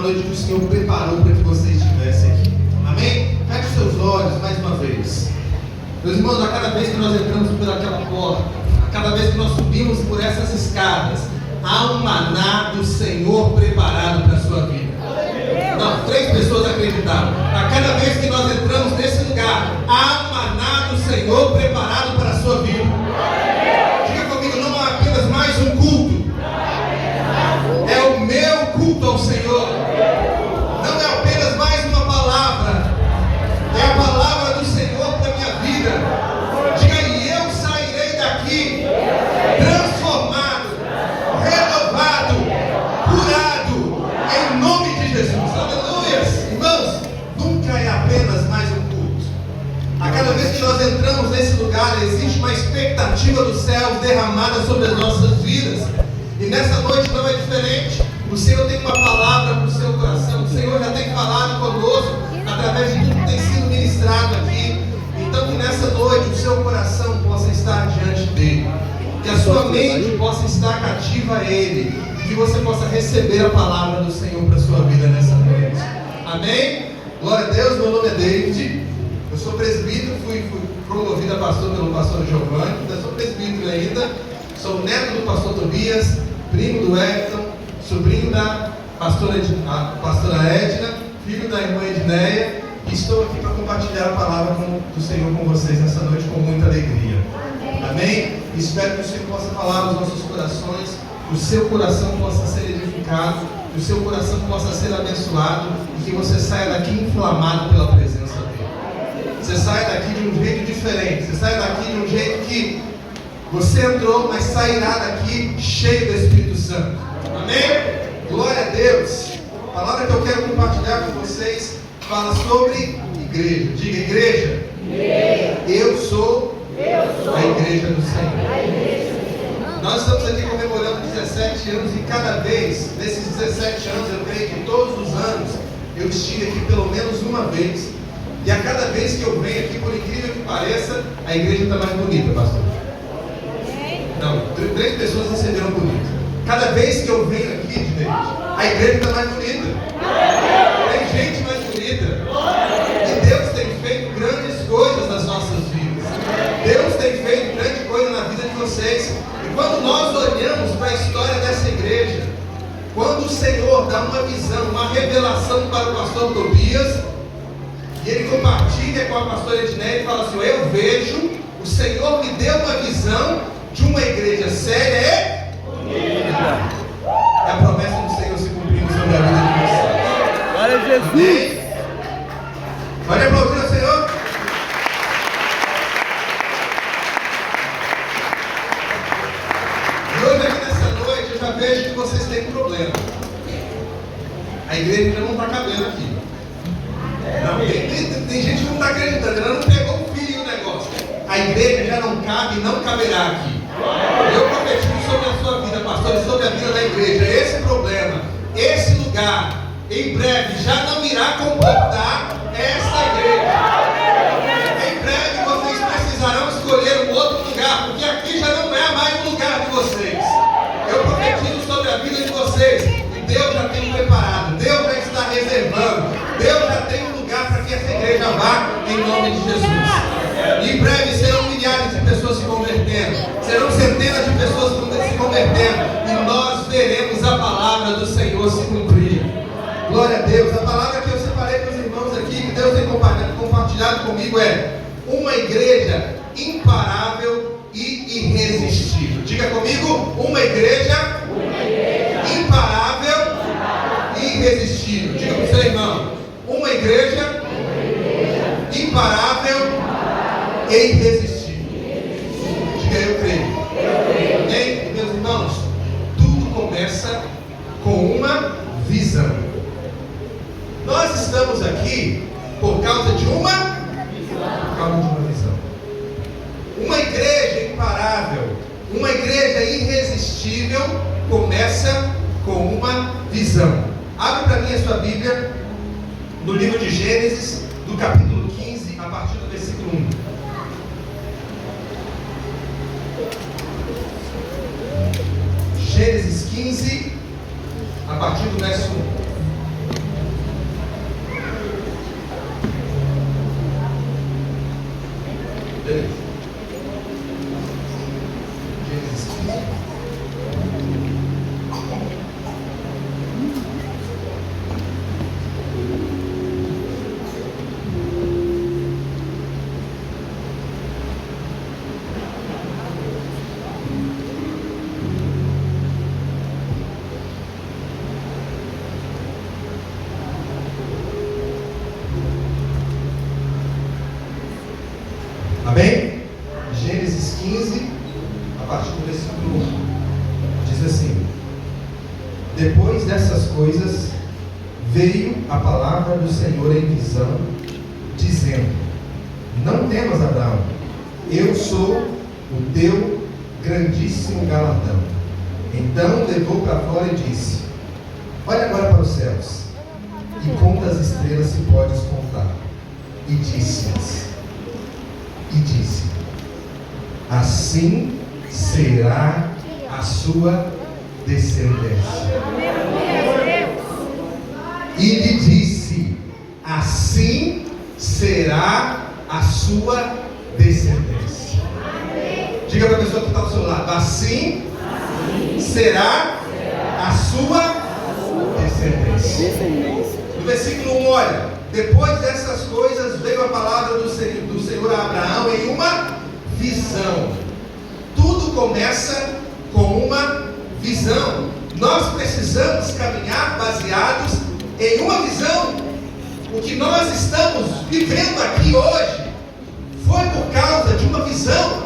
noite que o Senhor preparou para que você estivesse aqui. Amém? Feche seus olhos mais uma vez. Meus irmãos, a cada vez que nós entramos por aquela porta, a cada vez que nós subimos por essas escadas, há um maná do Senhor preparado para a sua vida. Não, 3 pessoas acreditaram. A cada vez que nós entramos nesse lugar, há um maná do Senhor preparado para a sua vida. Diga comigo, não é apenas mais um culto. É o meu culto ao Senhor. Não é apenas mais uma palavra. É a palavra do Senhor para a minha vida. Diga, e eu sairei daqui transformado, renovado, curado, em nome de Jesus. Aleluia. Irmãos, nunca é apenas mais um culto. A cada vez que nós entramos nesse lugar, existe uma expectativa do céu derramada sobre as nossas vidas. E nessa noite não é diferente. O Senhor tem uma palavra para o seu coração. O Senhor já tem falado conosco através de tudo que tem sido ministrado aqui. Então que nessa noite o seu coração possa estar diante dele, que a sua mente possa estar cativa a ele, e que você possa receber a palavra do Senhor para a sua vida nessa noite. Amém? Glória a Deus. Meu nome é David. Eu sou presbítero, fui promovido a pastor pelo pastor Giovanni. Ainda sou presbítero ainda. Sou neto do pastor Tobias, primo do Edson, sobrinho da pastora Edna, filho da irmã Edneia, e estou aqui para compartilhar a palavra do Senhor com vocês nessa noite com muita alegria. Amém? Espero que o Senhor possa falar aos nossos corações, que o seu coração possa ser edificado, que o seu coração possa ser abençoado e que você saia daqui inflamado pela presença dele. Você saia daqui de um jeito diferente, você saia daqui de um jeito que você entrou, mas sairá daqui cheio do Espírito Santo. Amém? Glória a Deus. A palavra que eu quero compartilhar com vocês fala sobre igreja. Diga, igreja. Eu sou a igreja do Senhor. Nós estamos aqui comemorando 17 anos e cada vez, nesses 17 anos, eu creio que todos os anos, eu estive aqui pelo menos uma vez. E a cada vez que eu venho aqui, por incrível que pareça, a igreja está mais bonita, pastor. Não, 3 pessoas receberam bonito. Cada vez que eu venho aqui, gente, a igreja está mais bonita. Tem gente mais bonita. E Deus tem feito grandes coisas nas nossas vidas. Deus tem feito grande coisa na vida de vocês. E quando nós olhamos para a história dessa igreja, quando o Senhor dá uma visão, uma revelação para o pastor Tobias, e ele compartilha com a pastora Edneia e fala assim: eu vejo, o Senhor me deu uma visão de uma igreja séria e unida. É a promessa do Senhor se cumprindo sobre a vida de vocês. Glória a Jesus. Pode aplaudir ao Senhor. E hoje aqui nessa noite eu já vejo que vocês têm um problema. A igreja já não está cabendo aqui. Não, tem gente que não está acreditando, ela não pegou o fio o negócio. A igreja já não cabe e não caberá aqui. Eu profetizo sobre a sua vida, pastor, e sobre a vida da igreja. Esse problema, esse lugar, em breve já não irá comportar essa igreja. Em breve vocês precisarão escolher um outro lugar, porque aqui já não é mais o lugar de vocês. Eu profetizo sobre a vida de vocês, e Deus já tem preparado, Deus já está reservando, Deus já tem um lugar para que essa igreja vá, em nome de Jesus. E em breve serão milhares de pessoas se convertendo, serão centenas de pessoas se convertendo, e nós veremos a palavra do Senhor se cumprir. Glória a Deus. A palavra que eu separei para os irmãos aqui, que Deus tem compartilhado comigo, é uma igreja imparável e irresistível. Diga comigo, uma igreja imparável e irresistível. Diga para o seu irmão, uma igreja imparável e irresistível. Diga, eu creio. Amém? Meus irmãos, tudo começa com uma visão. Nós estamos aqui por causa de uma visão. Uma igreja imparável, uma igreja irresistível começa com uma visão. Abre para mim a sua Bíblia no livro de Gênesis, do capítulo 15, a partir do versículo 1. Gênesis 15, a partir do verso 1. Depois dessas coisas, veio a palavra do Senhor em visão, dizendo: não temas, Abraão, eu sou o teu grandíssimo galardão. Então levou para fora e disse: olha agora para os céus, e conta as estrelas se podes contar. E disse: assim será a sua descendência. E lhe disse: assim será a sua descendência. Diga para a pessoa que está do seu lado: assim será a sua descendência. No versículo 1, olha: depois dessas coisas veio a palavra do Senhor a Abraão em uma visão. Tudo começa com uma visão. Nós precisamos caminhar baseados em uma visão. O que nós estamos vivendo aqui hoje foi por causa de uma visão.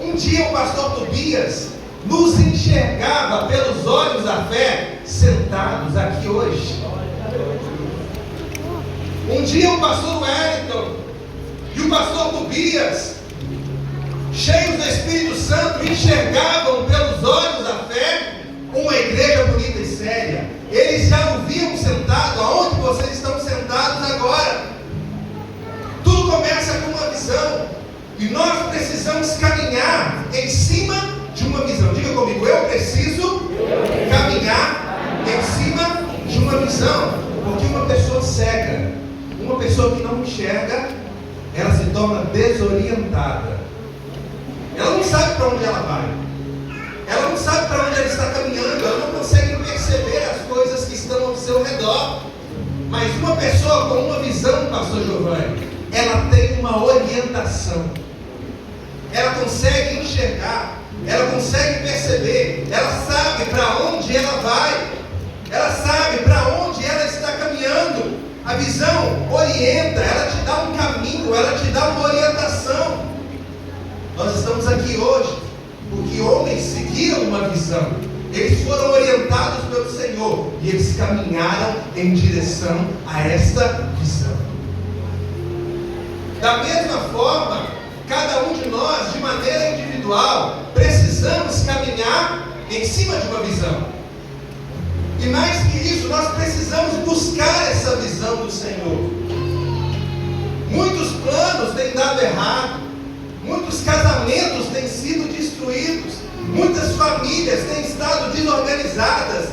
Um dia o pastor Tobias nos enxergava pelos olhos da fé sentados aqui hoje. Um dia o pastor Wellington e o pastor Tobias, cheios do Espírito Santo, enxergavam pelos olhos da fé uma igreja bonita e séria. Eles já o viam sentado aonde vocês estão sentados agora. Tudo começa com uma visão, e nós precisamos caminhar em cima de uma visão. Diga comigo: eu preciso caminhar em cima de uma visão. Porque uma pessoa cega, uma pessoa que não enxerga, ela se torna desorientada. Ela não sabe para onde ela vai, ela não sabe para onde ela está caminhando, ela não consegue perceber as coisas que estão ao seu redor. Mas uma pessoa com uma visão, pastor Giovanni, ela tem uma orientação, ela consegue enxergar, ela consegue perceber, ela sabe para onde ela vai, ela sabe para onde ela está caminhando. A visão orienta, ela te dá um caminho, ela te dá uma orientação. Nós estamos aqui hoje porque homens seguiram uma visão, eles foram orientados pelo Senhor e eles caminharam em direção a esta visão. Da mesma forma, cada um de nós, de maneira individual, precisamos caminhar em cima de uma visão. E mais que isso, nós precisamos buscar essa visão do Senhor. Muitos planos têm dado errado, muitos casamentos têm sido destruídos, muitas famílias têm estado desorganizadas,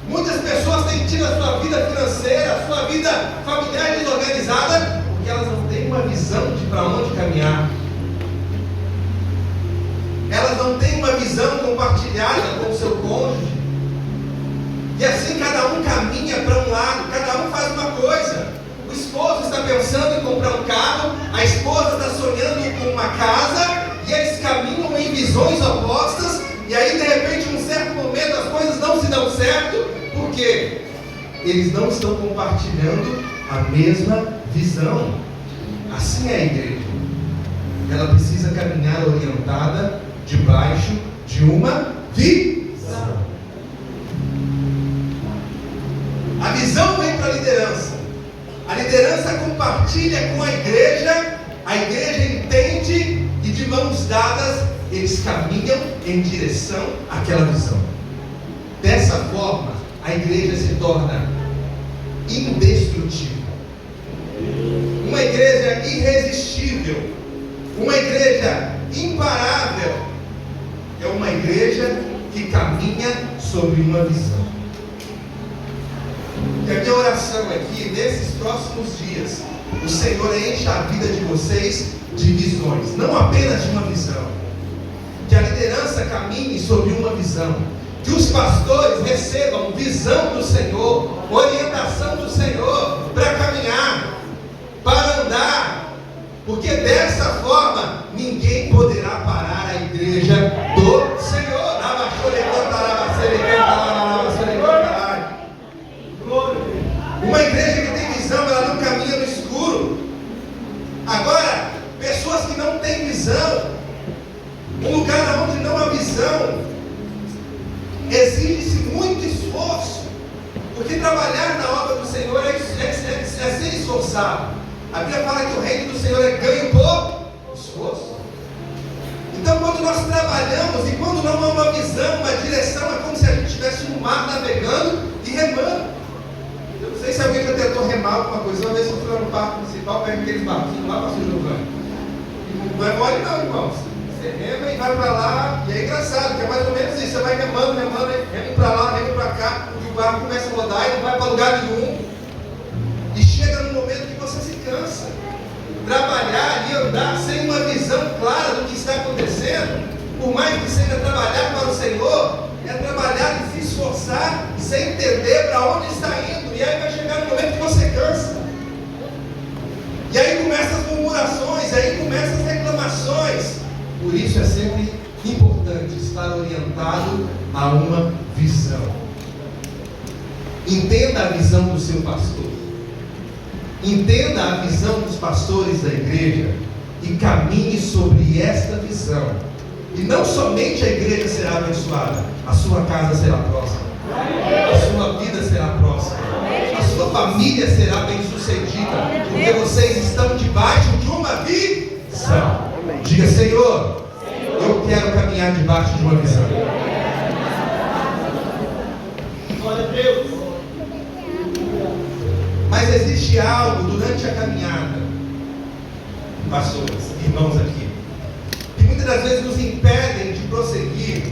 muitas pessoas têm tido a sua vida financeira, a sua vida familiar desorganizada, porque elas não têm uma visão de para onde caminhar. Elas não têm uma visão compartilhada com o seu cônjuge. E assim cada um caminha para um lado, cada um faz uma coisa. O esposo está pensando em comprar um carro, a esposa está sonhando com uma casa, e eles caminham em visões opostas, e aí de repente, em um certo momento, as coisas não se dão certo. Por quê? Eles não estão compartilhando a mesma visão. Assim é a igreja. Ela precisa caminhar orientada debaixo de uma visão. A visão vem para a liderança. A liderança compartilha com a igreja entende, e de mãos dadas eles caminham em direção àquela visão. Dessa forma, a igreja se torna indestrutível, uma igreja irresistível, uma igreja imparável. É uma igreja que caminha sobre uma visão. E a minha oração é que nesses próximos dias o Senhor encha a vida de vocês de visões, não apenas de uma visão. Que a liderança caminhe sobre uma visão, que os pastores recebam visão do Senhor, orientação do Senhor para caminhar, para andar, porque dessa forma ninguém poderá parar a igreja do Senhor. Uma igreja que tem visão, ela não caminha no escuro. Agora, pessoas que não têm visão, um lugar onde não há visão, exige-se muito esforço, porque trabalhar na obra do Senhor é ser esforçado. A Bíblia fala que o reino do Senhor é ganho por esforço. Então, quando nós trabalhamos e quando não há uma visão, uma direção, é como se a gente estivesse no mar navegando e remando. Eu não sei se alguém já tentou remar alguma coisa. Uma vez eu fui no parque municipal, pega aqueles barquinhos lá para o Giovanni. Não é mole não, irmãos. Você rema e vai para lá, e é engraçado, que é mais ou menos isso. Você vai remando, rema para lá, rema para cá, e o barco começa a rodar e não vai para lugar nenhum. E chega no momento que você se cansa. Trabalhar e andar sem uma visão clara do que está acontecendo, por mais que seja trabalhar para o Senhor, é trabalhar e se esforçar sem entender para onde está indo. E aí vai chegar no momento que você cansa. E aí começam as murmurações, aí começam as reclamações. Por isso é sempre importante estar orientado a uma visão. Entenda a visão do seu pastor. Entenda a visão dos pastores da igreja e caminhe sobre esta visão. E não somente a igreja será abençoada, a sua casa será próspera, a sua vida será próspera, a sua família será bem-sucedida, porque vocês estão debaixo de uma visão. Diga: Senhor, eu quero caminhar debaixo de uma visão. Glória a Deus. Mas existe algo durante a caminhada, pastores, irmãos aqui, que muitas das vezes nos impedem de prosseguir,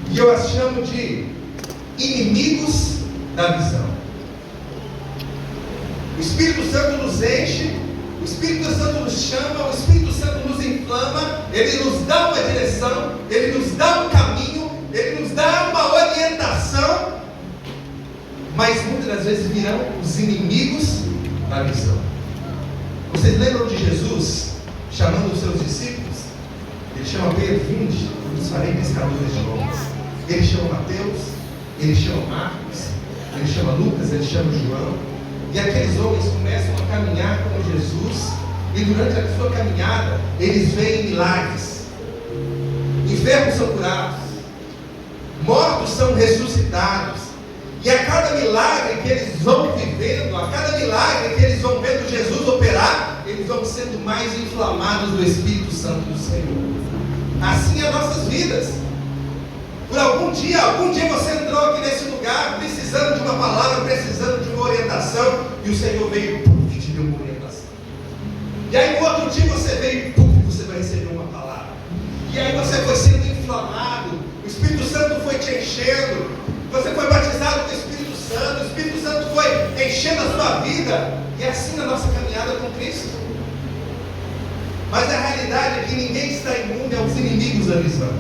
e eu as chamo de inimigos da visão. O Espírito Santo nos enche, o Espírito Santo nos chama, o Espírito Santo nos inflama, ele nos dá uma direção, ele nos dá um caminho, ele nos dá uma orientação. Mas muitas das vezes virão os inimigos da visão. Vocês lembram de Jesus chamando os seus discípulos? Ele chama Pedro: vinde, eu vos farei pescadores de homens. Ele chama Mateus, ele chama Marcos, ele chama Lucas, ele chama João. E aqueles homens começam a caminhar com Jesus. E durante a sua caminhada, eles veem milagres. Enfermos são curados, mortos são ressuscitados. E a cada milagre que eles vão vivendo, a cada milagre que eles vão vendo Jesus operar, eles vão sendo mais inflamados do Espírito Santo do Senhor. Assim é as nossas vidas. Por algum dia você entrou aqui nesse lugar precisando de uma palavra, precisando de uma orientação, e o Senhor veio e te deu uma orientação. E aí no outro dia você veio e você vai receber uma palavra. E aí você foi sendo inflamado, o Espírito Santo foi te enchendo. Você foi batizado com o Espírito Santo foi enchendo a sua vida, e é assim na nossa caminhada com Cristo. Mas a realidade é que ninguém está imune aos inimigos da visão.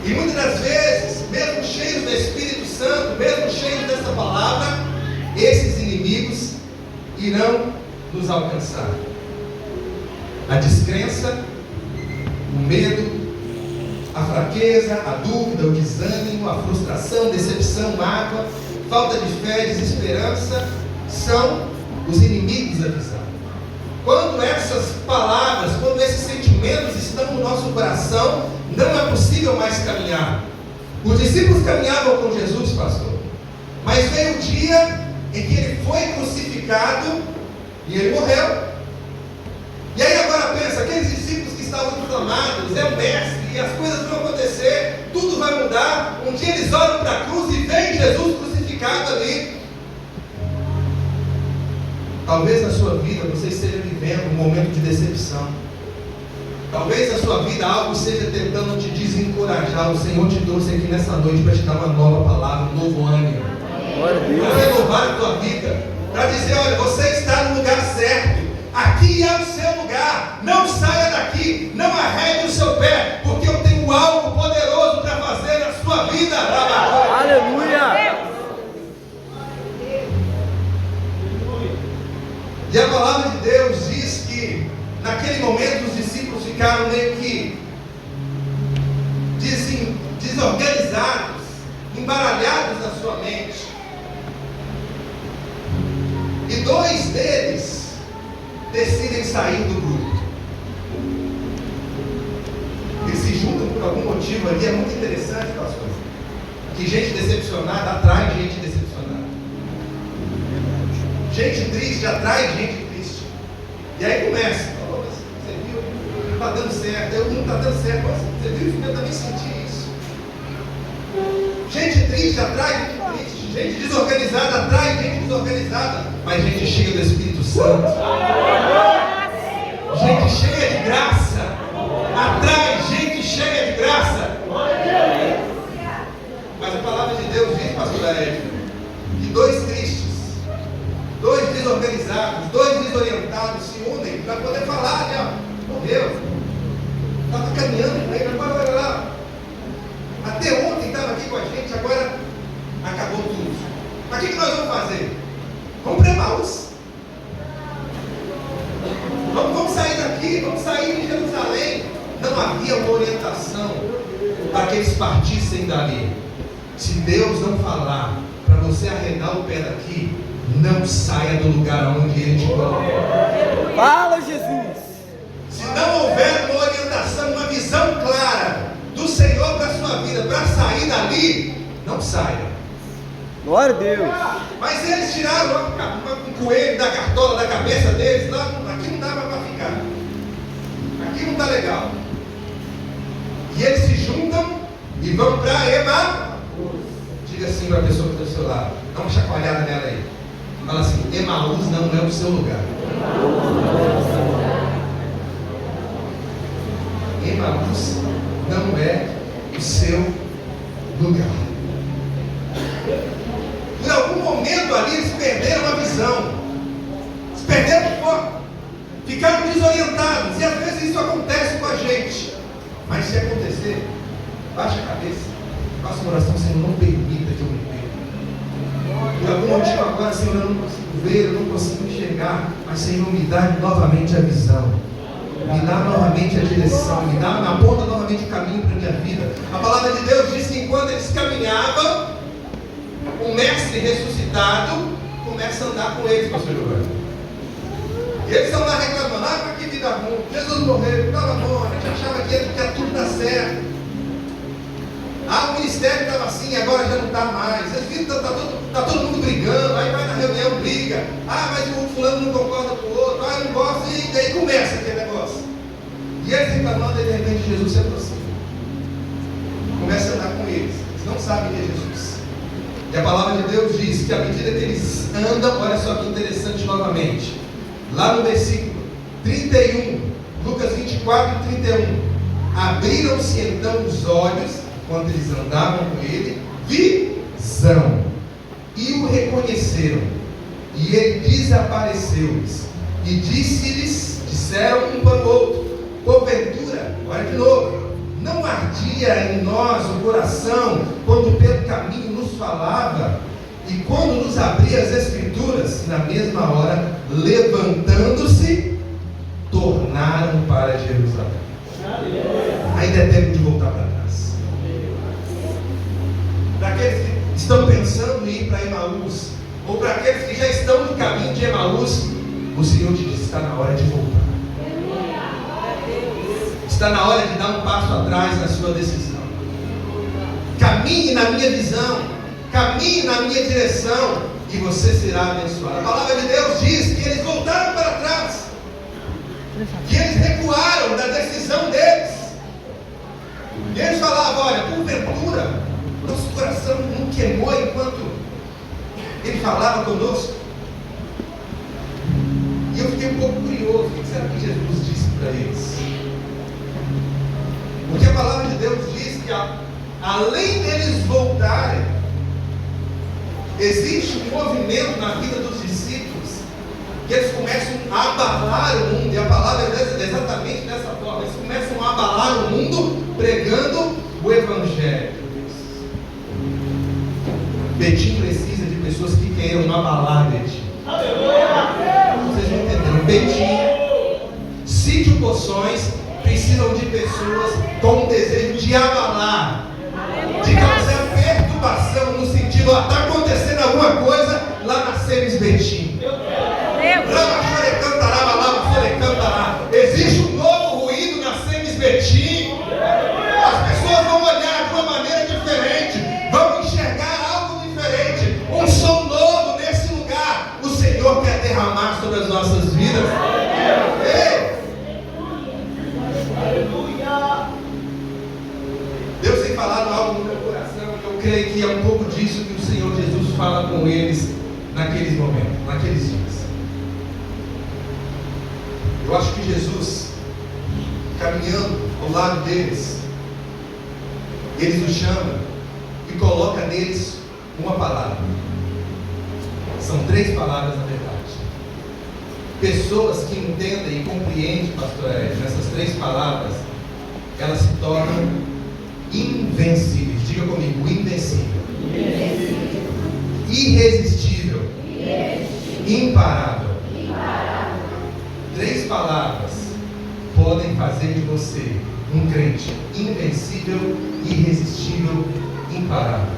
E muitas das vezes, mesmo cheios do Espírito Santo, mesmo cheios dessa palavra, esses inimigos irão nos alcançar. A descrença, o medo, a fraqueza, a dúvida, o desânimo, a frustração, decepção, mágoa, falta de fé, desesperança, são os inimigos da visão. Quando essas palavras, quando esses sentimentos estão no nosso coração, não é possível mais caminhar. Os discípulos caminhavam com Jesus, pastor, mas veio o dia em que ele foi crucificado e ele morreu. E aí agora pensa, aqueles discípulos que estavam inflamados, é o mestre, e as coisas vão acontecer, tudo vai mudar. Um dia eles olham para a cruz e veem Jesus crucificado ali. Talvez na sua vida você esteja vivendo um momento de decepção. Talvez na sua vida algo esteja tentando te desencorajar. O Senhor te trouxe aqui nessa noite para te dar uma nova palavra, um novo ânimo, para renovar a tua vida, para dizer: olha, você está no lugar certo. Aqui é o seu lugar, não saia daqui, não arrede o seu pé, porque eu tenho algo poderoso para fazer na sua vida. Aleluia! E a palavra de Deus diz que naquele momento os discípulos ficaram meio que desorganizados, embaralhados na sua mente. E dois deles decidem sair do grupo. Eles se juntam por algum motivo ali, é muito interessante, pastor. E gente decepcionada atrai gente decepcionada. Gente triste atrai gente triste. E aí começa. Oh, você viu? Não está dando certo. Não está dando certo. Você viu? Eu também senti isso. Gente triste atrai gente triste. Gente desorganizada atrai gente desorganizada. Mas gente cheia do Espírito Santo, gente cheia de graça, atrai gente cheia de graça. Mas a palavra de Deus diz, pastor Edson, que dois tristes, dois desorganizados, dois desorientados se unem para poder falar, né? Morreu, estava caminhando com ele, agora vai lá. Até ontem estava aqui com a gente, agora acabou tudo. Mas o que nós vamos fazer? Vamos para Emaús. Vamos sair daqui, vamos sair de Jerusalém. Não havia uma orientação para que eles partissem dali. Se Deus não falar para você arredar o pé daqui, não saia do lugar onde Ele te coloca. Fala, Jesus! Se não houver uma orientação, uma visão clara do Senhor para a sua vida, para sair dali, não saia. Glória a Deus! Mas eles tiraram um coelho da cartola da cabeça deles, lá, aqui não dava para ficar. Aqui não está legal. E eles se juntam e vão para Emaús. Diga assim para a pessoa que está do seu lado, dá uma chacoalhada nela aí. Fala assim: Emaús não é o seu lugar. Emaús não é o seu lugar. Por algum momento ali eles perderam a visão, eles perderam o foco, ficaram desorientados. E às vezes isso acontece com a gente. Mas se acontecer, baixa a cabeça, faça uma oração: Senhor, não permita que eu me perca. Por algum motivo agora, Senhor, eu não consigo ver, eu não consigo enxergar, mas Senhor, me dá novamente a visão, me dá novamente a direção, me aponta novamente o caminho para a minha vida. A palavra de Deus diz que enquanto eles caminhavam, o mestre ressuscitado começa a andar com eles, pastor Giovanni. E eles estão lá reclamando: mas que vida ruim, Jesus morreu, estava bom, a gente achava que ia tudo dar certo. O ministério estava assim, agora já não está mais. Vocês viram que está todo mundo brigando, aí vai na reunião, briga. Mas o fulano não concorda com o outro, eu não gosto, e daí começa aquele negócio. E eles reclamando, e de repente Jesus se aproxima. Começa a andar com eles. Eles não sabem que é Jesus. E a palavra de Deus diz que à medida que eles andam, olha só que interessante novamente. Lá no versículo 31, Lucas 24 e 31. Abriram-se então os olhos, quando eles andavam com ele, visão, e o reconheceram, e ele desapareceu-lhes, e disseram um para o outro: porventura, olha de novo, não ardia em nós o coração, quando pelo caminho nos falava, e quando nos abria as Escrituras? Na mesma hora, levantando-se, tornaram para Jerusalém. Ainda é tempo de voltar para trás. Para aqueles que estão pensando em ir para Emaús, ou para aqueles que já estão no caminho de Emaús, o Senhor te diz: está na hora de voltar. Está na hora de dar um passo atrás na sua decisão. Caminhe na minha visão, caminhe na minha direção, e você será abençoado. A palavra de Deus diz que eles voltaram para trás, que eles recuaram da decisão deles. E eles falavam: olha, porventura nosso coração não queimou enquanto ele falava conosco. E eu fiquei um pouco curioso: o que será que Jesus disse para eles? Porque a palavra de Deus diz que além deles voltarem, existe um movimento na vida dos discípulos, que eles começam a abalar o mundo. E a palavra é exatamente dessa forma: eles começam a abalar o mundo pregando o Evangelho. Betim precisa de pessoas que queiram abalar Betim. Vocês não entenderam? Betim, Sítio Poções precisam de pessoas com o desejo de abalar, de causar perturbação, no sentido: está acontecendo alguma coisa lá na Semes Betim. Existe um novo ruído na Semes Betim. As pessoas vão olhar de uma maneira diferente, vão enxergar sobre as nossas vidas. Ei! Deus tem falado algo no meu coração e eu creio que é um pouco disso que o Senhor Jesus fala com eles naqueles momentos, naqueles dias. Eu acho que Jesus, caminhando ao lado deles, eles o chamam e coloca neles uma palavra. São 3 palavras na verdade. Pessoas que entendem e compreendem, pastor Ed, essas 3 palavras, elas se tornam invencíveis. Diga comigo, invencível. Irresistível. Imparável. 3 palavras podem fazer de você um crente invencível, irresistível, imparável.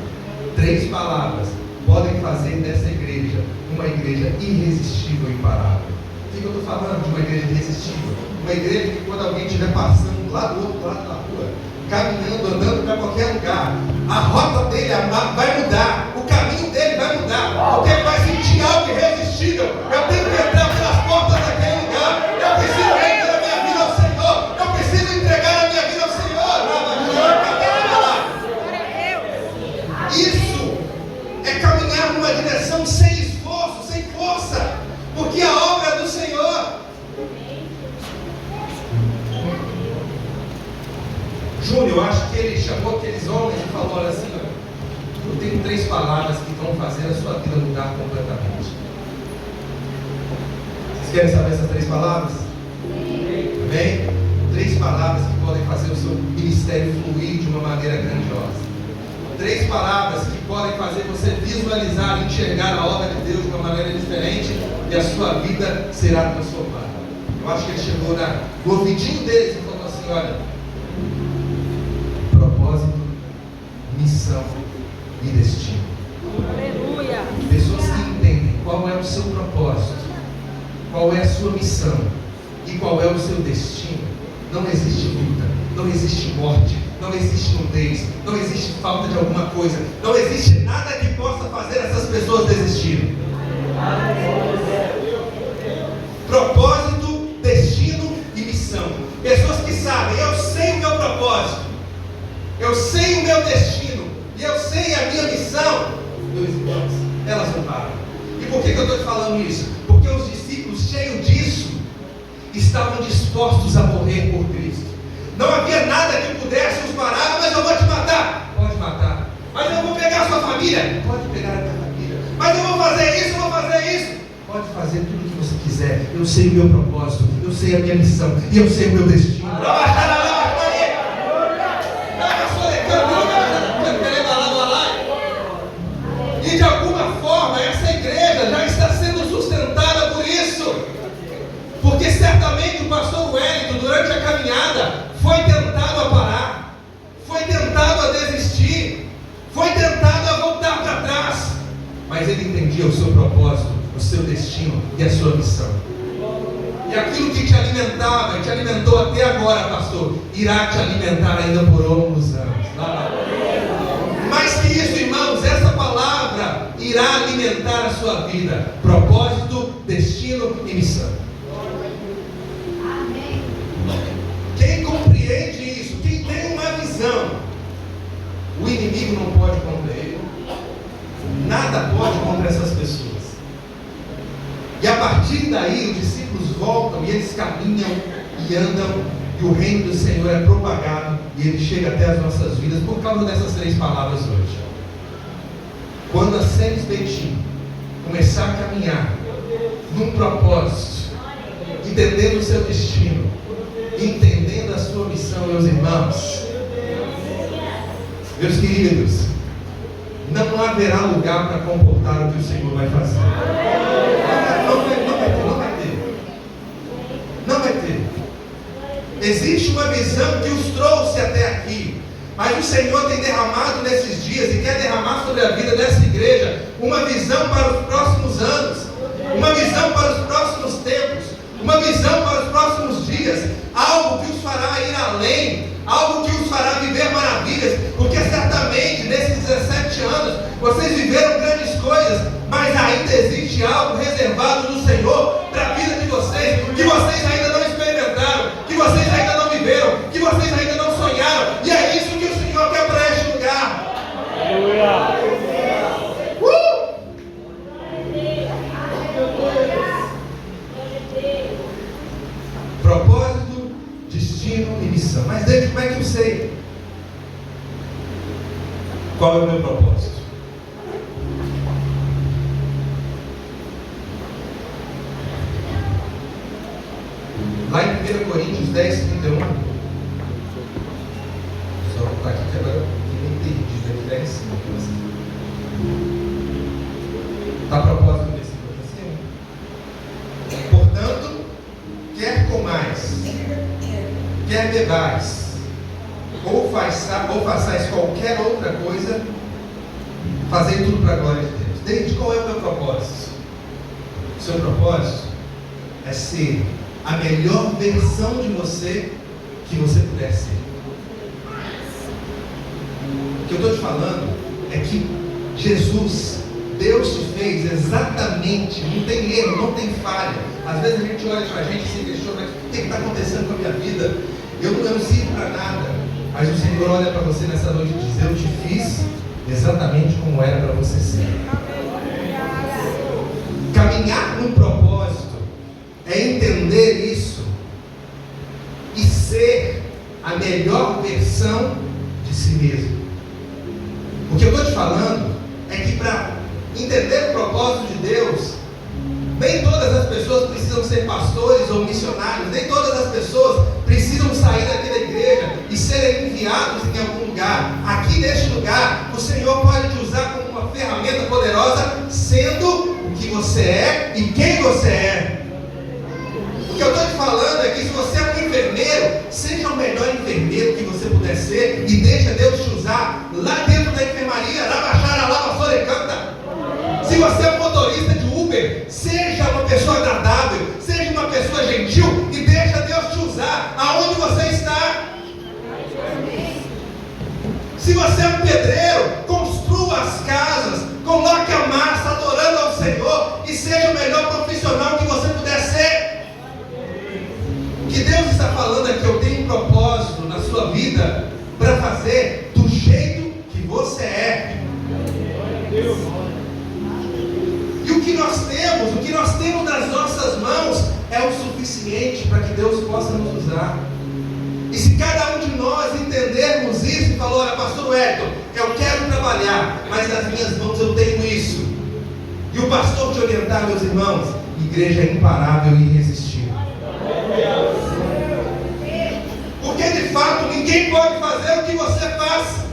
3 palavras podem fazer dessa igreja uma igreja irresistível e imparável. O que eu estou falando de uma igreja irresistível? Uma igreja que quando alguém estiver passando lá do outro lado da rua, caminhando, andando para qualquer lugar, a rota dele vai mudar, o caminho dele vai mudar, porque ele vai sentir algo irresistível. Eu tenho que entrar pelas portas daquele lugar, eu preciso render a minha vida ao Senhor, eu preciso entregar a minha vida ao Senhor. Isso é caminhar numa direção sem esforço, sem força, porque a obra é do Senhor. Júnior, eu acho que ele chamou aqueles homens e falou: olha assim, eu tenho 3 palavras que vão fazer a sua vida mudar completamente. Vocês querem saber essas 3 palavras? Amém? 3 palavras que podem fazer o seu ministério fluir de uma maneira grandiosa. 3 palavras que podem fazer você visualizar e enxergar a obra de Deus de uma maneira diferente e a sua vida será transformada. Eu acho que ele chegou no ouvidinho deles e falou assim: olha, propósito, missão e destino. Aleluia. Pessoas que entendem qual é o seu propósito, qual é a sua missão e qual é o seu destino. Não existe luta, não existe morte, não existe nudez, não existe falta de alguma coisa, não existe nada que possa fazer essas pessoas desistirem. Propósito, destino e missão. Pessoas que sabem: eu sei o meu propósito, eu sei o meu destino e eu sei a minha missão. Meus irmãos, elas não param. E por que eu estou te falando isso? Porque os discípulos, cheios disso, estavam dispostos a morrer por Cristo. Não havia nada que pudesse os parar. Mas eu vou te matar. Pode matar. Mas eu vou pegar a sua família. Pode pegar a tua família. Mas eu vou fazer isso, eu vou fazer isso. Pode fazer tudo o que você quiser. Eu sei o meu propósito, eu sei a minha missão e eu sei o meu destino. E de alguma forma essa igreja já está sendo sustentada por isso, porque certamente o pastor Wellington, durante a caminhada, foi tentado a parar, foi tentado a desistir, foi tentado a voltar para trás, mas ele entendia o seu propósito, o seu destino e a sua missão. E aquilo que te alimentava, te alimentou até agora, pastor, irá te alimentar ainda por longos anos. Mais que isso, irmãos, essa palavra irá alimentar a sua vida. Propósito, destino e missão. Quem compreende isso, quem tem uma visão, o inimigo não pode contra ele. Nada pode contra essas pessoas. E a partir daí os discípulos voltam e eles caminham e andam, e o reino do Senhor é propagado e ele chega até as nossas vidas por causa dessas 3 palavras hoje. Quando a Seres Betim começar a caminhar num propósito, entendendo o seu destino, entendendo a sua missão, meus irmãos, meus queridos, não haverá lugar para comportar o que o Senhor vai fazer. Não vai ter. Existe uma visão que os trouxe até aqui, mas o Senhor tem derramado nesses dias e quer derramar sobre a vida dessa igreja uma visão para os próximos anos, uma visão para os próximos tempos, uma visão para os próximos dias, algo que os fará ir além, algo que os fará viver maravilhas, porque certamente nesses 17 anos vocês viveram grandes coisas, mas ainda existe algo reservado do Senhor para Qual é o meu propósito? Lá em 1 Coríntios 10, 31. Só botar aqui que agora eu nem entendi. Deve estar em cima aqui assim. Está a propósito do versículo aqui assim. Portanto, quer comais, quer bebais, ou façais qualquer outra coisa, fazei tudo para a glória de Deus. Desde qual é o meu propósito? O seu propósito é ser a melhor versão de você que você puder ser. O que eu estou te falando é que Jesus, Deus te fez exatamente, não tem erro, não tem falha. Às vezes a gente olha para a gente e se questiona, o que está acontecendo com a minha vida? Eu não sirvo para nada. Mas o Senhor olha para você nessa noite e diz: eu te fiz exatamente como era para você ser. Caminhar num propósito é entender isso e ser a melhor versão de si mesmo. O que eu estou te falando é que para entender o propósito de Deus, nem todas as pessoas precisam ser pastores ou missionários, nem todas as pessoas precisam sair daqui da igreja e serem enviados em algum lugar. Aqui neste lugar, o Senhor pode te usar como uma ferramenta poderosa, sendo o que você é e quem você é. O que eu estou te falando é que se você é um enfermeiro, seja o melhor enfermeiro que você puder ser e deixa Deus te usar lá dentro da enfermaria, lá baixar, lá vassoura e canta. Se você é um motorista de Uber, seja uma pessoa agradável, seja uma pessoa gentil e deixa Deus te usar aonde você está. Se você é um pedreiro, construa as casas, coloque a massa adorando ao Senhor e seja o melhor profissional que você puder ser. O que Deus está falando é que eu tenho um propósito na sua vida para fazer do jeito que você é. E o que nós temos nas nossas mãos é o suficiente para que Deus possa nos usar. E se cada um de nós entendermos isso e falar: olha, pastor Wellington, eu quero trabalhar, mas nas minhas mãos eu tenho isso. E o pastor te orientar, meus irmãos, igreja é imparável e irresistível. Porque de fato ninguém pode fazer o que você faz.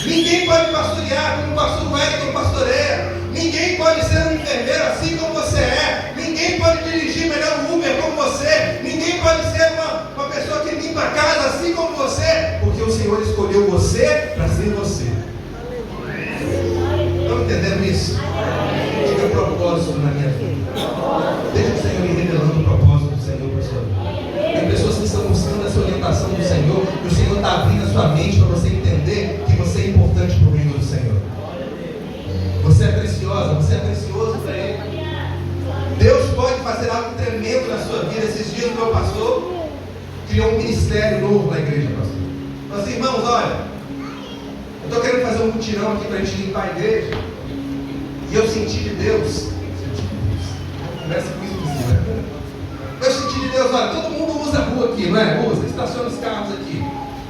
Ninguém pode pastorear como o pastor Wellington pastoreia. Ninguém pode ser um enfermeiro assim como você é. Ninguém pode dirigir melhor o Uber como você. Ninguém pode ser uma pessoa que limpa a casa assim como você. Porque o Senhor escolheu você para ser você. Estão entendendo isso? Diga o propósito na minha vida. Deixa o Senhor ir revelando o propósito do Senhor para a sua vida. Tem pessoas que estão buscando essa orientação do Senhor. E o Senhor está abrindo a sua mente para você entender que você é importante para o reino do Senhor. Você é preciosa, você é precioso para Ele. Deus pode fazer algo tremendo na sua vida. Esses dias o meu pastor criou um ministério novo na igreja, pastor. Falou assim: irmãos, olha, eu estou querendo fazer um mutirão aqui para a gente limpar a igreja. E eu senti de Deus. Conversa com isso, né? Eu senti de Deus: olha, todo mundo usa a rua aqui, não é? Usa, estaciona os carros aqui.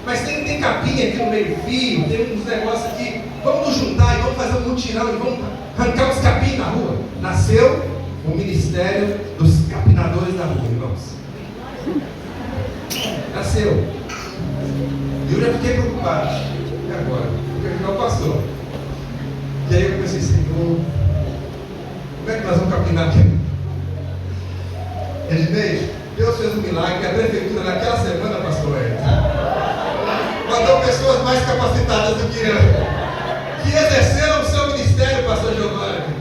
Mas tem capinha aqui no meio-fio, tem uns negócios aqui. Vamos nos juntar e vamos fazer um mutirão e vamos arrancar os capins na rua. Nasceu o ministério dos capinadores da rua, irmãos. Nasceu. E eu já fiquei preocupado. E agora? Porque aqui não passou. E aí eu comecei: Senhor, como é que nós vamos capinar aqui? Ednei, Deus fez um milagre. A prefeitura naquela semana, pastor Wellington, mandou pessoas mais capacitadas do que eu, que exerceram o seu ministério, pastor Giovanni,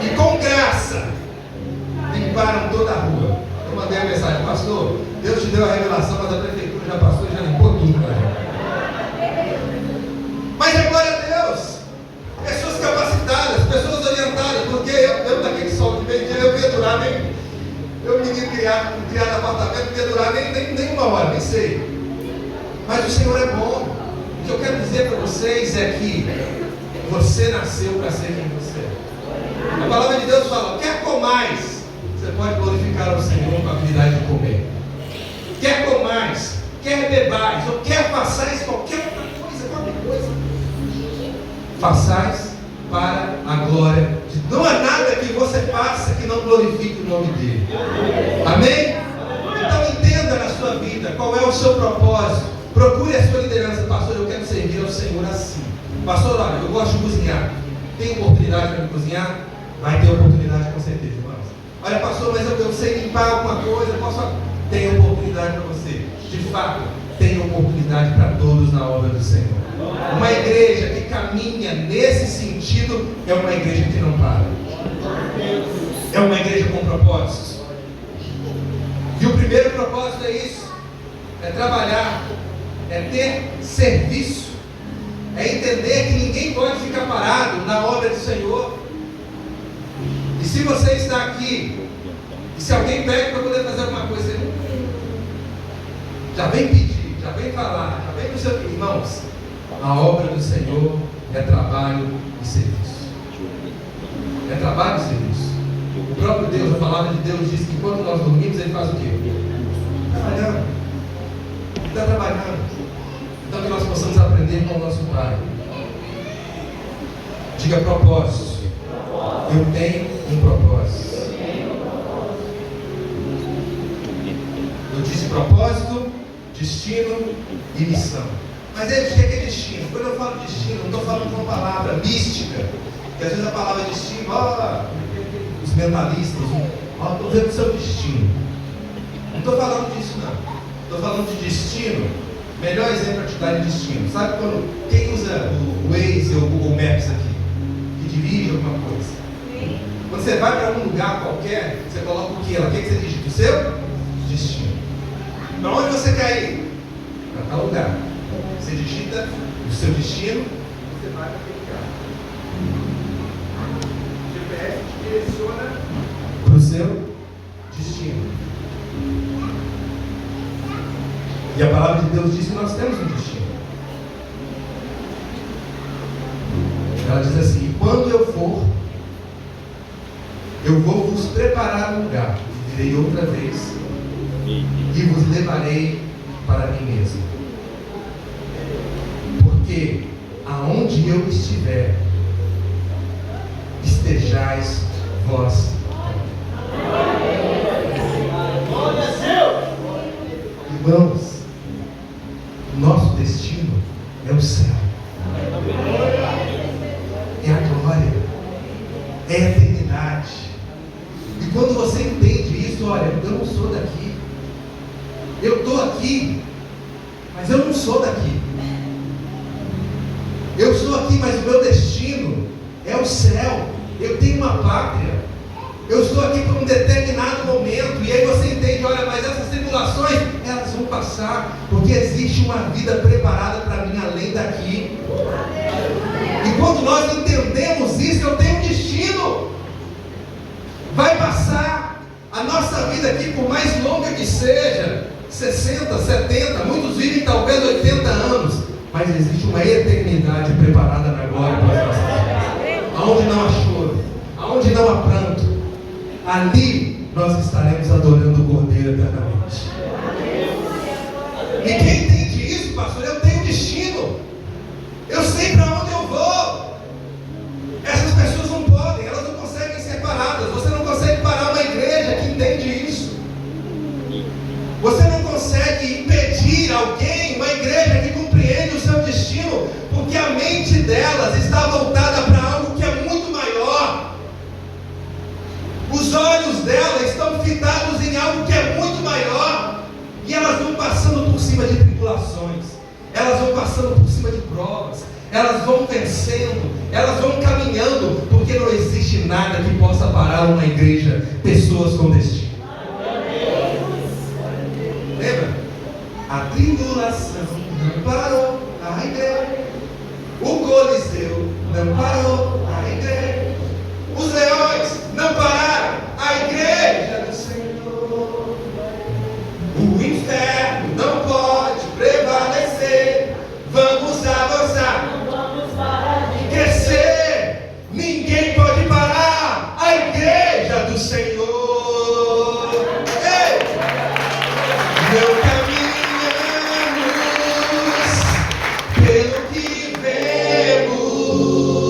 e com graça limparam toda a rua. Eu mandei a mensagem: pastor, Deus te deu a revelação, mas a prefeitura já passou e já limpou tudo para gente. Mas é glória a Deus. Pessoas capacitadas, pessoas orientadas, porque eu daquele sol de meio dia, eu ia durar nem, eu menino criado apartamento, não ia durar nem uma hora, nem sei. Mas o Senhor é bom. O que eu quero dizer para vocês é que você nasceu para ser quem você é. A palavra de Deus fala: quer comais, você pode glorificar o Senhor com a habilidade de comer. Quer comais, quer bebais, ou quer façais qualquer outra coisa, façais para a glória de Deus. Não há nada que você faça que não glorifique o nome dele. Amém? Então entenda na sua vida qual é o seu propósito. Procure a sua liderança. Pastor, eu quero servir ao Senhor assim. Pastor, olha, eu gosto de cozinhar. Tem oportunidade para me cozinhar? Vai ter oportunidade com certeza, irmãos. Olha, pastor, mas eu sei limpar alguma coisa. Tem oportunidade para você. De fato, tem oportunidade para todos na obra do Senhor. Uma igreja que caminha nesse sentido é uma igreja que não para. É uma igreja com propósitos. E o primeiro propósito é isso: é trabalhar, é ter serviço, é entender que ninguém pode ficar parado na obra do Senhor. E se você está aqui, e se alguém pede para poder fazer alguma coisa, você não já vem pedir, já vem falar, já vem no seu irmãos. A obra do Senhor é trabalho e serviço. É trabalho e serviço. O próprio Deus, a palavra de Deus diz que quando nós dormimos, Ele faz o quê? Trabalhando. Ele está trabalhando. Então que nós possamos aprender com o nosso Pai. Diga propósito. Eu tenho um propósito. Eu disse propósito, destino e missão. Mas o que é destino? Quando eu falo destino, não estou falando de uma palavra mística, que às vezes a palavra destino, os mentalistas, estou vendo o seu destino. Não estou falando disso não. Estou falando de destino. Melhor exemplo para te dar de destino. Sabe quando quem usa o Waze ou o Google Maps aqui, que dirige alguma coisa? Quando você vai para um lugar qualquer, você coloca o que lá? O que você digita? O seu destino. Para onde você quer ir? Para tal lugar. Você digita o seu destino, você vai para aquele lugar. O GPS te direciona para o seu destino. E a palavra de Deus diz que nós temos um destino. Ela diz assim: quando eu for, eu vou vos preparar um lugar, virei outra vez e vos levarei para mim mesmo. Porque aonde eu estiver, estejais vós. Irmãos, nosso destino é o céu, é a glória, é a eternidade. E quando você entende isso, olha, eu não sou daqui, eu estou aqui, mas eu não sou daqui. Eu estou aqui, mas o meu destino é o céu. Eu tenho uma pátria. Eu estou aqui por um determinado momento. E aí você entende, olha, mas essas tribulações, elas vão passar, porque existe uma vida preparada para mim além daqui. E quando nós entendemos isso, eu tenho um destino. Vai passar. A nossa vida aqui, por mais longa que seja, 60, 70, muitos vivem talvez 80 anos. Mas existe uma eternidade preparada na glória para as nossas vidas. Aonde não há choro, aonde não há pranto, ali nós estaremos adorando o Cordeiro eternamente. E quem entende isso, pastor? Eu tenho destino. Eu sei para onde eu vou. Essas pessoas não podem, elas não conseguem ser paradas. Você não consegue parar uma igreja que entende isso. Você não consegue impedir alguém, uma igreja que compreende o seu destino, porque a mente delas está voltada para algo que é muito maior. Os olhos delas estão fitados em algo que é muito maior. E elas vão passando por cima de tribulações, elas vão passando por cima de provas, elas vão vencendo, elas vão caminhando, porque não existe nada que possa parar uma igreja, pessoas com destino. Lembra? A tribulação não parou a igreja. O Coliseu não parou a igreja. Os leões não pararam a igreja do Senhor. O inferno não pode prevalecer. Vamos avançar. Não vamos parar de crescer. Ninguém pode parar a igreja do Senhor. Não caminhamos pelo que vemos.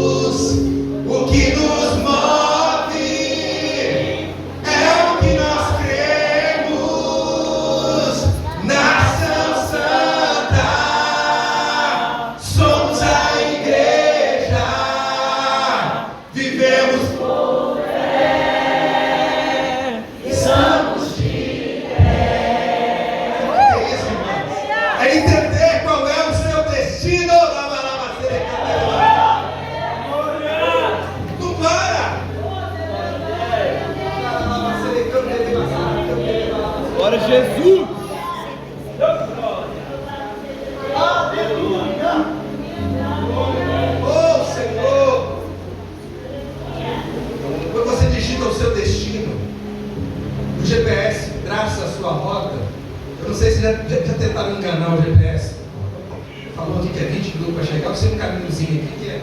um caminhozinho aqui que é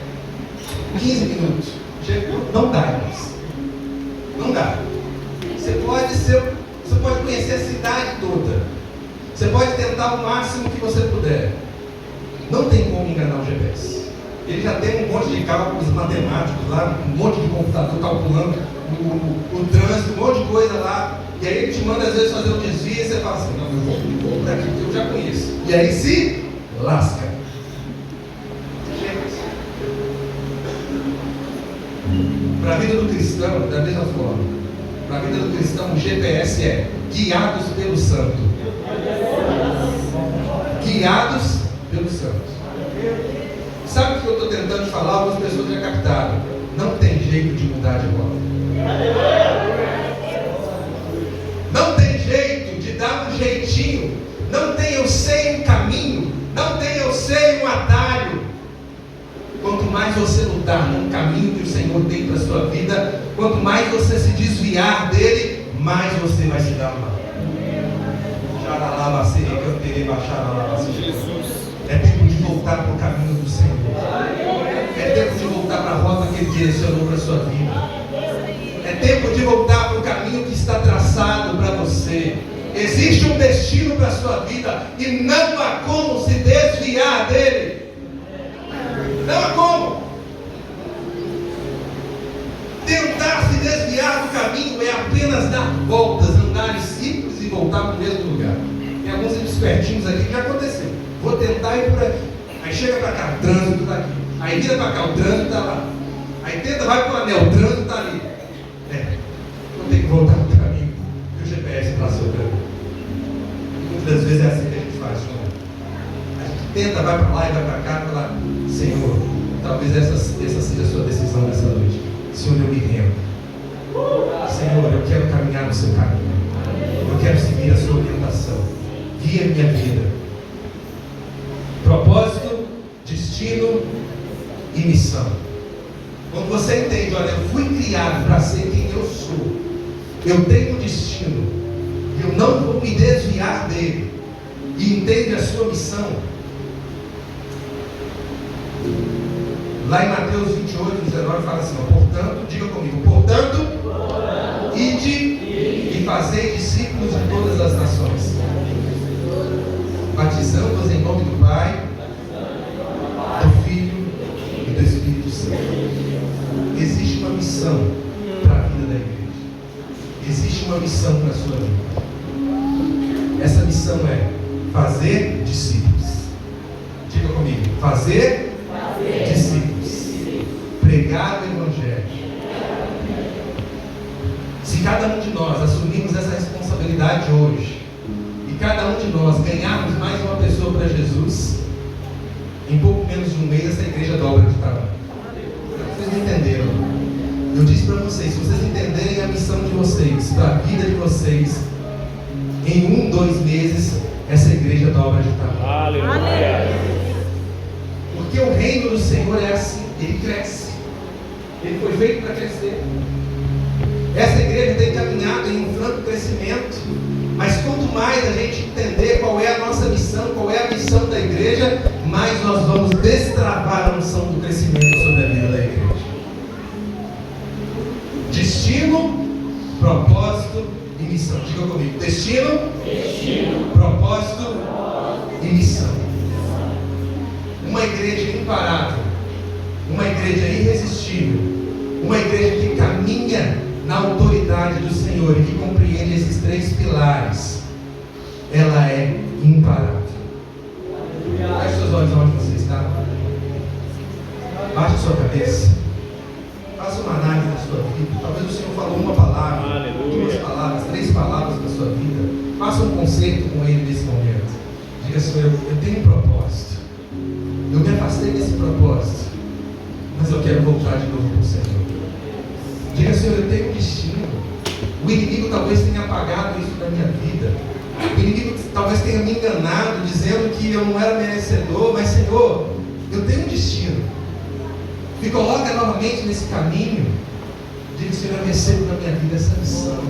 15 minutos. Não dá, irmãos. Não dá. Você pode conhecer a cidade toda. Você pode tentar o máximo que você puder. Não tem como enganar o GPS. Ele já tem um monte de cálculos matemáticos lá, um monte de computador calculando o trânsito, um monte de coisa lá. E aí ele te manda às vezes fazer um desvio e você fala assim, não, eu vou por aqui, que eu já conheço. E aí se lasca. Para a vida do cristão, da mesma forma. Para a vida do cristão, o GPS é guiados pelo santo. Guiados pelo santo. Sabe o que eu estou tentando falar? Algumas pessoas já captaram. Não tem jeito de mudar de rota. Não tem jeito de dar um jeitinho. Não tem eu sei um caminho. Não tem eu sei um atalho. Quanto mais você lutar num caminho que o Senhor tem para a sua vida, quanto mais você se desviar dele, mais você vai se dar mal. Jesus. É tempo de voltar para o caminho do Senhor. É tempo de voltar para a rota que Ele direcionou para a sua vida. É tempo de voltar para o caminho que está traçado para você. Existe um destino para a sua vida e não há como se desviar dele. Não há como. Tentar se desviar do caminho é apenas dar voltas, andar em círculos e voltar para o mesmo lugar. Tem alguns espertinhos aqui que já aconteceu. Vou tentar ir por aqui. Aí chega para cá, o trânsito está aqui. Aí vira para cá, o trânsito está lá. Aí tenta, vai para o anel, o trânsito está ali. Vou ter que voltar para o caminho que o GPS traçou para mim. Muitas vezes é assim que a gente faz, não é? A gente tenta, vai para lá e vai para cá, para lá. Senhor, talvez essa seja a sua decisão nessa noite. Senhor, eu me rendo. Senhor, eu quero caminhar no seu caminho. Eu quero seguir a sua orientação. Guia minha vida. Propósito, destino e missão. Quando você entende, olha, eu fui criado para ser quem eu sou. Eu tenho um destino. E eu não vou me desviar dele. E entende a sua missão. Lá em Mateus 28, 19, fala assim, portanto, diga comigo, portanto, ide e fazei discípulos de todas as nações, batizando-os em nome do Pai, do Filho e do Espírito Santo. Existe uma missão para a vida da igreja. Existe uma missão para a sua vida. Essa missão é fazer discípulos. Diga comigo, fazer discípulos. Pregar o Evangelho. Se cada um de nós assumirmos essa responsabilidade hoje, e cada um de nós ganharmos mais uma pessoa para Jesus, em pouco menos de um mês essa igreja dobra de tamanho. Vocês não entenderam? Eu disse para vocês, se vocês entenderem a missão de vocês, para a vida de vocês, em 2 meses essa igreja dobra de tamanho. Aleluia. Porque o reino do Senhor é assim, ele cresce. Ele foi feito para crescer. Essa igreja tem caminhado em um franco crescimento. Mas quanto mais a gente entender qual é a nossa missão, qual é a missão da igreja, mais nós vamos destravar a unção do crescimento sobre a vida da igreja. Destino, propósito e missão. Diga comigo. Destino, propósito e missão. Uma igreja imparável, uma igreja irresistível, uma igreja que caminha na autoridade do Senhor e que compreende esses 3 pilares, ela é imparável. Feche seus olhos onde você está. Baixe sua cabeça. Faça uma análise da sua vida. Talvez o Senhor falou uma palavra, 2 palavras, 3 palavras para a sua vida. Faça um concerto com Ele nesse momento. Diga, Senhor, eu tenho um propósito. Eu me afastei desse propósito, mas eu quero voltar de novo para o Senhor. Diga, Senhor, eu tenho um destino. O inimigo talvez tenha apagado isso da minha vida. O inimigo talvez tenha me enganado, dizendo que eu não era merecedor. Mas, Senhor, eu tenho um destino. Me coloca novamente nesse caminho. Diga, Senhor, eu recebo na minha vida essa missão.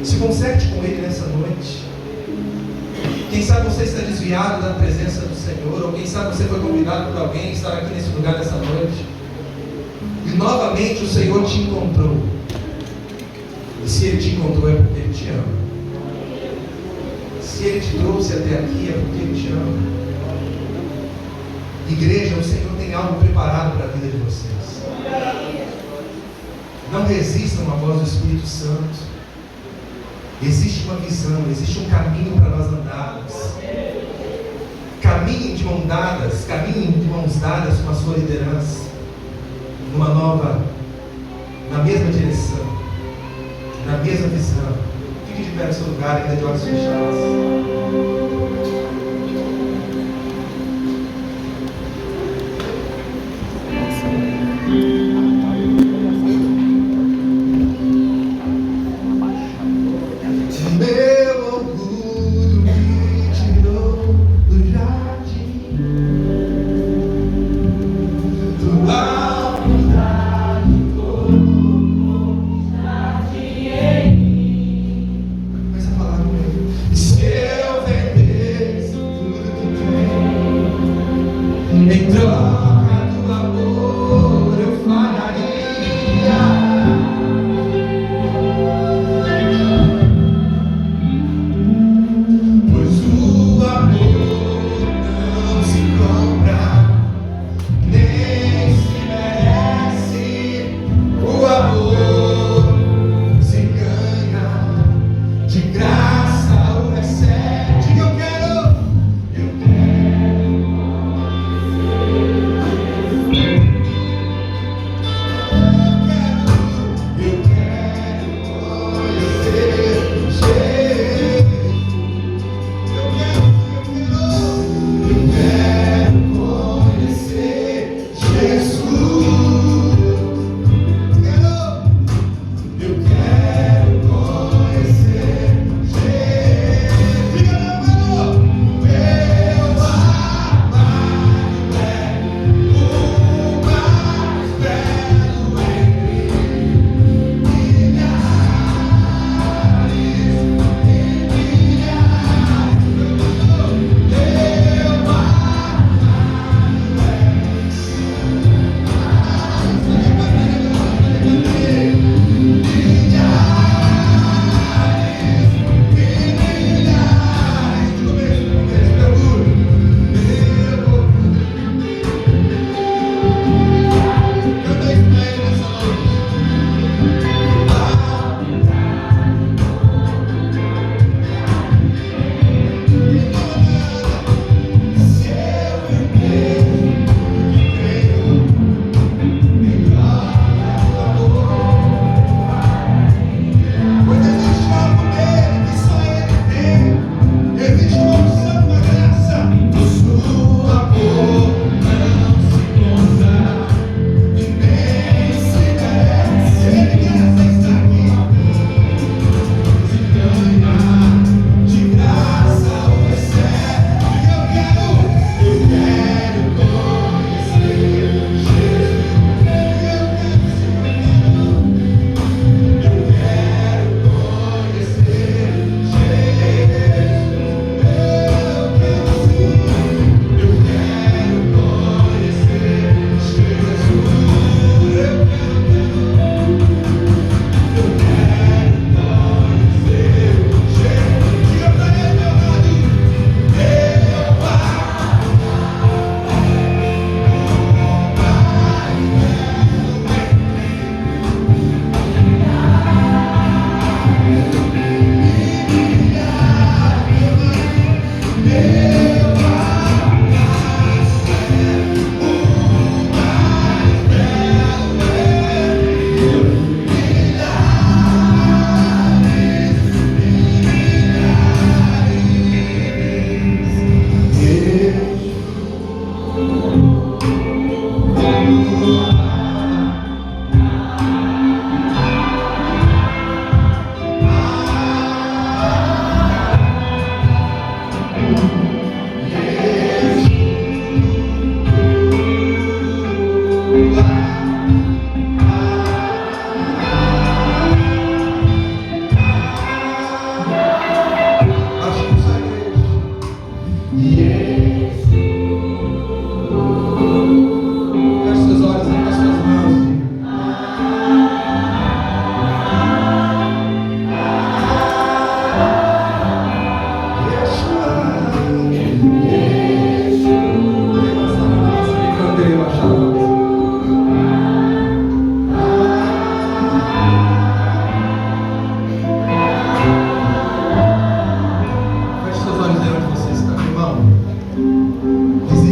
Se conserte com Ele nessa noite. Quem sabe você está desviado da presença do Senhor, ou quem sabe você foi convidado por alguém a estar aqui nesse lugar nessa noite, e novamente o Senhor te encontrou. E se Ele te encontrou é porque Ele te ama. Se Ele te trouxe até aqui é porque Ele te ama. Igreja, o Senhor tem algo preparado para a vida de vocês. Não resistam à voz do Espírito Santo. Existe uma visão, existe um caminho para nós andarmos. Caminhem de mãos dadas, caminhem de mãos dadas com a sua liderança, numa nova, na mesma direção, na mesma visão. Fique de pé no seu lugar, ainda de olhos fechados.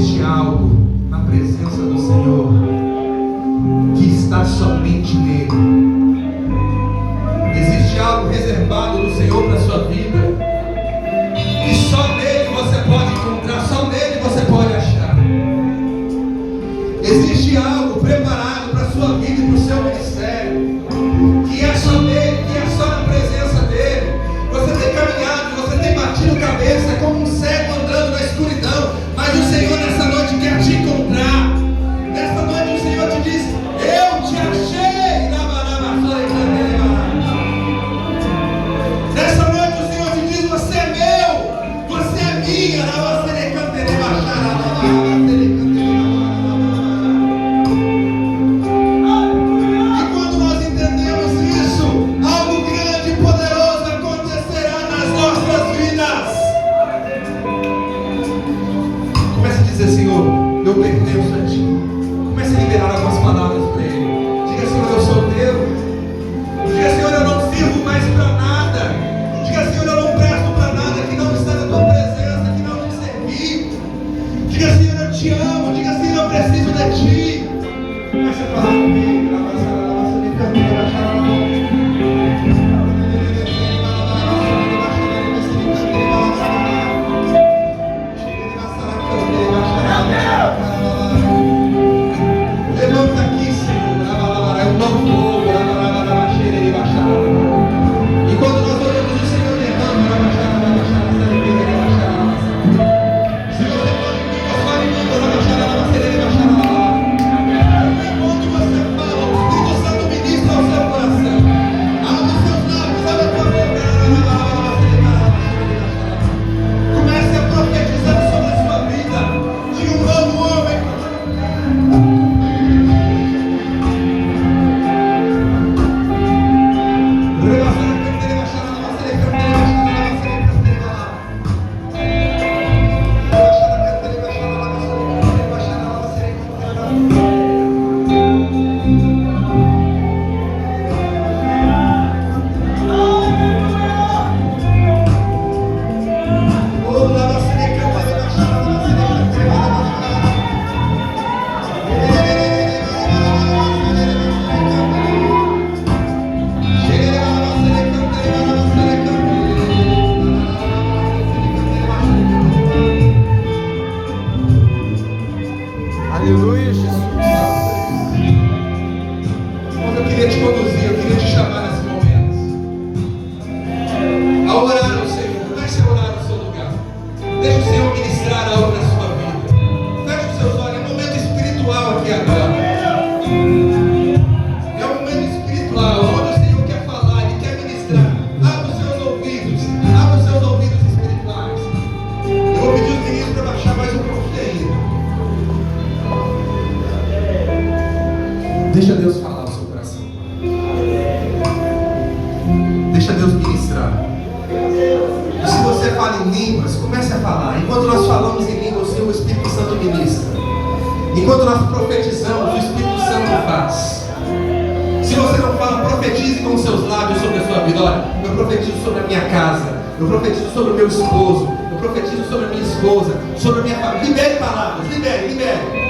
existe algo na presença do Senhor que está somente nele. Existe algo reservado do Senhor para a sua vida, que só nele você pode encontrar, só nele você pode achar. Existe algo preparado para a sua vida e para o seu ministério, que é só nele, que é só na presença dele. Você tem caminhado, você tem batido cabeça como um cego andando na escuridão, mas o Senhor nessa noite quer te encontrar. Nessa noite o Senhor te diz: eu te achei. Nessa noite o Senhor te diz: você é meu, você é minha. E quando nós entendemos isso, algo grande e poderoso acontecerá nas nossas vidas. Comece a dizer: Senhor, eu pertenço a ti. Comece a liberar algumas palavras para ele. Diga: Senhor, eu sou teu. Diga: Senhor, eu não sirvo mais para nada. Diga: Senhor, eu não presto para nada que não está na tua presença, que não te servi. Diga: Senhor, eu te amo. Diga: Senhor, eu preciso de ti. Comece a falar comigo. Levanta aqui, Senhor. É um novo povo. E quando nós oramos, o Senhor derrama. Senhor, derrama em mim a sua língua. Enquanto você fala, o Espírito Santo ministra ao seu coração. Abre os seus lábios, abre a tua boca. Comece a profetizar sobre a sua vida. Diga: um novo homem. Aleluia, Jesus. Mas eu queria te conduzir, eu queria te chamar nesse momento a orar ao Senhor. Comece a orar no seu lugar. Deixa o Senhor ministrar algo na sua vida. Feche os seus olhos. É um momento espiritual aqui agora. É um momento espiritual onde o Senhor quer falar, Ele quer ministrar. Abra os seus ouvidos. Abra os seus ouvidos espirituais. Eu vou pedir os meninos para baixar mais um pouquinho ainda. Deixa Deus falar ao seu coração. Deixa Deus ministrar. E se você fala em línguas, comece a falar. Enquanto nós falamos em línguas, o Espírito Santo ministra. Enquanto nós profetizamos, o Espírito Santo faz. Se você não fala, profetize com os seus lábios sobre a sua vida. Olha, eu profetizo sobre a minha casa. Eu profetizo sobre o meu esposo. Eu profetizo sobre a minha esposa. Sobre a minha família. Libere palavras. Libere, libere.